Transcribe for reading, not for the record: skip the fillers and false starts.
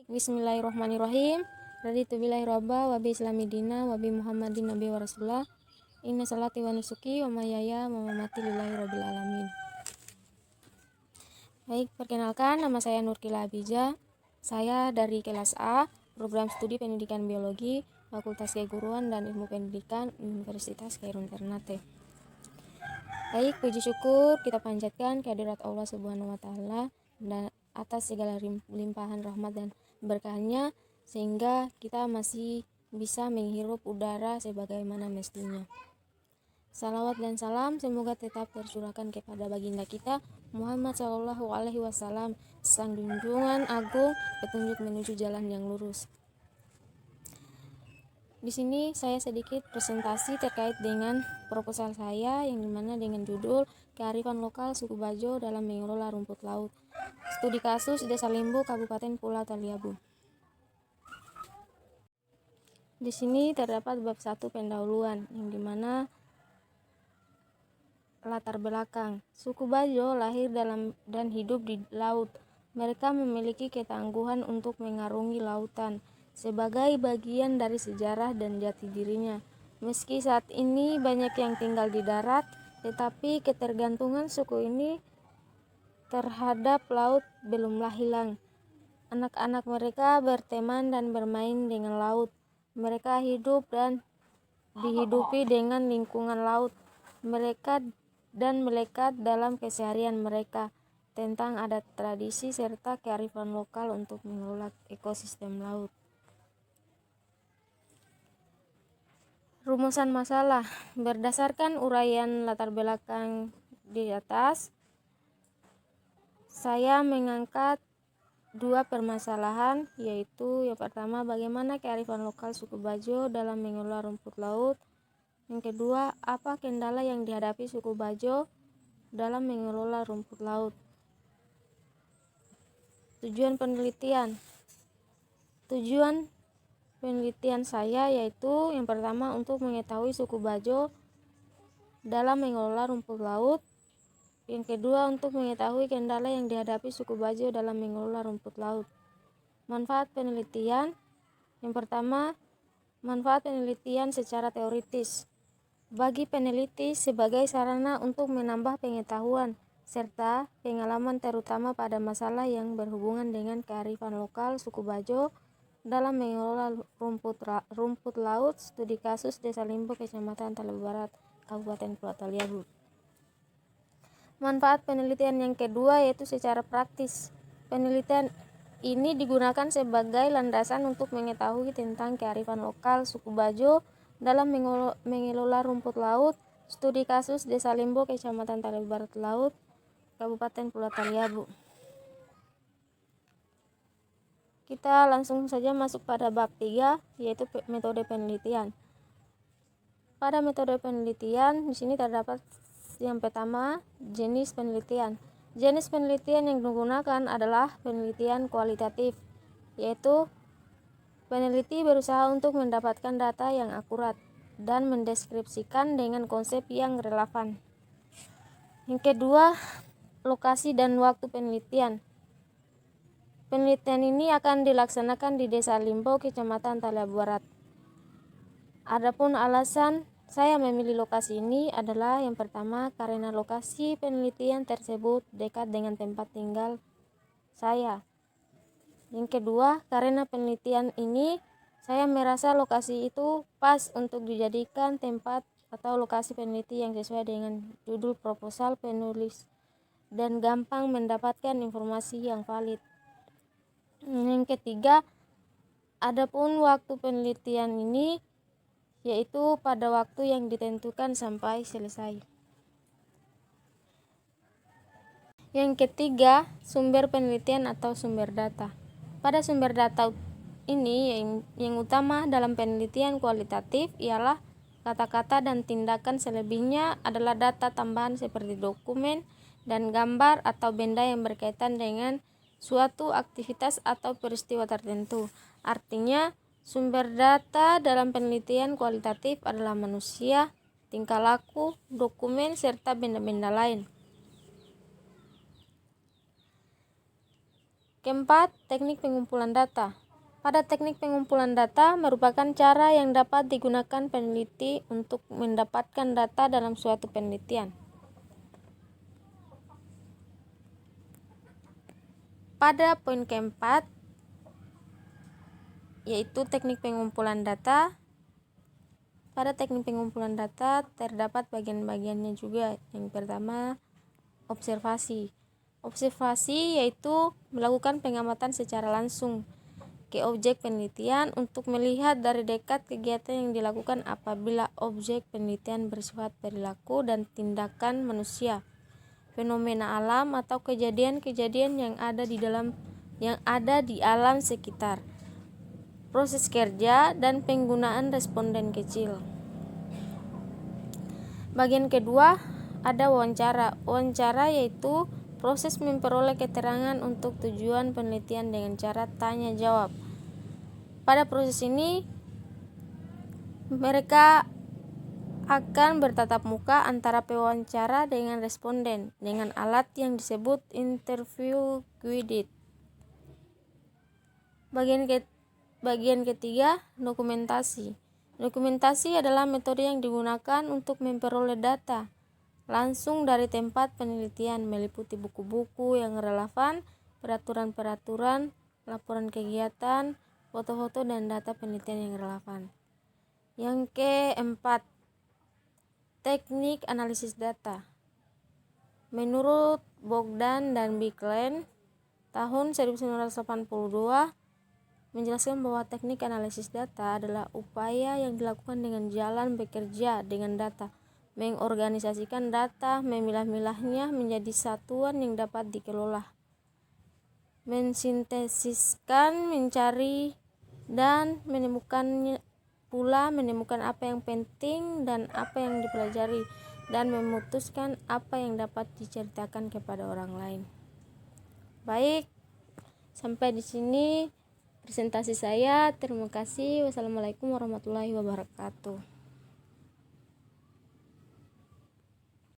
Bismillahirrahmanirrahim. Raditu billahi robba wa bi islami dina wa bi Muhammadin nabi wa rasulullah. Inna salati wa nusuki wa mayaya wa mamati lillahi rabbil alamin. Baik, perkenalkan, nama saya Nurkila Abija. Saya dari kelas A, program studi pendidikan biologi, Fakultas Keguruan dan Ilmu Pendidikan, Universitas Khairun Ternate. Baik, puji syukur kita panjatkan kehadirat Allah Subhanahu wa taala dan atas segala limpahan rahmat dan berkahnya sehingga kita masih bisa menghirup udara sebagaimana mestinya. Salawat dan salam semoga tetap tercurahkan kepada baginda kita Muhammad Shallallahu Alaihi Wasallam, sang junjungan agung petunjuk menuju jalan yang lurus. Di sini saya sedikit presentasi terkait dengan proposal saya yang dimana dengan judul Kearifan Lokal Suku Bajo dalam Mengelola Rumput Laut. Studi kasus Desa Limbo, Kabupaten Pulau Taliabu. Di sini terdapat bab 1 pendahuluan yang dimana latar belakang. Suku Bajo lahir dalam dan hidup di laut. Mereka memiliki ketangguhan untuk mengarungi lautan sebagai bagian dari sejarah dan jati dirinya. Meski saat ini banyak yang tinggal di darat, tetapi ketergantungan suku ini terhadap laut belumlah hilang. Anak-anak mereka berteman dan bermain dengan laut. Mereka hidup dan dihidupi dengan lingkungan laut. Mereka dan melekat dalam keseharian mereka tentang adat tradisi serta kearifan lokal untuk mengelola ekosistem laut. Rumusan masalah. Berdasarkan uraian latar belakang di atas, saya mengangkat 2 permasalahan, yaitu yang pertama bagaimana kearifan lokal suku Bajo dalam mengelola rumput laut. Yang kedua, apa kendala yang dihadapi suku Bajo dalam mengelola rumput laut. Tujuan penelitian. Tujuan penelitian saya yaitu yang pertama untuk mengetahui suku Bajo dalam mengelola rumput laut. Yang kedua, untuk mengetahui kendala yang dihadapi suku Bajo dalam mengelola rumput laut. Manfaat penelitian. Yang pertama, manfaat penelitian secara teoritis. Bagi peneliti sebagai sarana untuk menambah pengetahuan serta pengalaman terutama pada masalah yang berhubungan dengan kearifan lokal suku Bajo dalam mengelola rumput laut. Studi kasus Desa Limbo, Kecamatan Taliabu Barat, Kabupaten Pulau Taliabu. Manfaat penelitian yang kedua yaitu secara praktis. Penelitian ini digunakan sebagai landasan untuk mengetahui tentang kearifan lokal suku Bajo dalam mengelola rumput laut. Studi kasus Desa Limbo, Kecamatan Taliabu Barat Laut, Kabupaten Pulau Taliabu. Kita langsung saja masuk pada bab 3 yaitu metode penelitian. Pada metode penelitian di sini terdapat yang pertama, jenis penelitian. Jenis penelitian yang digunakan adalah penelitian kualitatif, yaitu peneliti berusaha untuk mendapatkan data yang akurat dan mendeskripsikan dengan konsep yang relevan. Yang kedua, lokasi dan waktu penelitian. Penelitian ini akan dilaksanakan di Desa Limbo, Kecamatan Taliabu Barat. Adapun alasan saya memilih lokasi ini adalah yang pertama karena lokasi penelitian tersebut dekat dengan tempat tinggal saya. Yang kedua, karena penelitian ini saya merasa lokasi itu pas untuk dijadikan tempat atau lokasi peneliti yang sesuai dengan judul proposal penulis dan gampang mendapatkan informasi yang valid. Yang ketiga, adapun waktu penelitian ini yaitu pada waktu yang ditentukan sampai selesai. Yang ketiga, sumber penelitian atau sumber data. Pada sumber data ini yang utama dalam penelitian kualitatif ialah kata-kata dan tindakan, selebihnya adalah data tambahan seperti dokumen dan gambar atau benda yang berkaitan dengan suatu aktivitas atau peristiwa tertentu. Artinya, sumber data dalam penelitian kualitatif adalah manusia, tingkah laku, dokumen, serta benda-benda lain. Keempat, teknik pengumpulan data. Pada teknik pengumpulan data merupakan cara yang dapat digunakan peneliti untuk mendapatkan data dalam suatu penelitian. Pada poin keempat, yaitu teknik pengumpulan data. Pada teknik pengumpulan data terdapat bagian-bagiannya juga. Yang pertama, observasi. Observasi yaitu melakukan pengamatan secara langsung ke objek penelitian untuk melihat dari dekat kegiatan yang dilakukan apabila objek penelitian bersifat perilaku dan tindakan manusia, fenomena alam atau kejadian-kejadian yang ada di alam sekitar, proses kerja dan penggunaan responden kecil. Bagian kedua ada wawancara. Wawancara yaitu proses memperoleh keterangan untuk tujuan penelitian dengan cara tanya jawab. Pada proses ini mereka akan bertatap muka antara pewawancara dengan responden dengan alat yang disebut interview guided. Bagian ketiga, dokumentasi. Dokumentasi adalah metode yang digunakan untuk memperoleh data langsung dari tempat penelitian, meliputi buku-buku yang relevan, peraturan-peraturan, laporan kegiatan, foto-foto dan data penelitian yang relevan. Yang keempat, teknik analisis data. Menurut Bogdan dan Bicklin tahun 1982 menjelaskan bahwa teknik analisis data adalah upaya yang dilakukan dengan jalan bekerja dengan data, mengorganisasikan data, memilah-milahnya menjadi satuan yang dapat dikelola, mensintesiskan, mencari dan menemukan apa yang penting dan apa yang dipelajari, dan memutuskan apa yang dapat diceritakan kepada orang lain. Baik, sampai di sini presentasi saya. Terima kasih. Wassalamualaikum warahmatullahi wabarakatuh.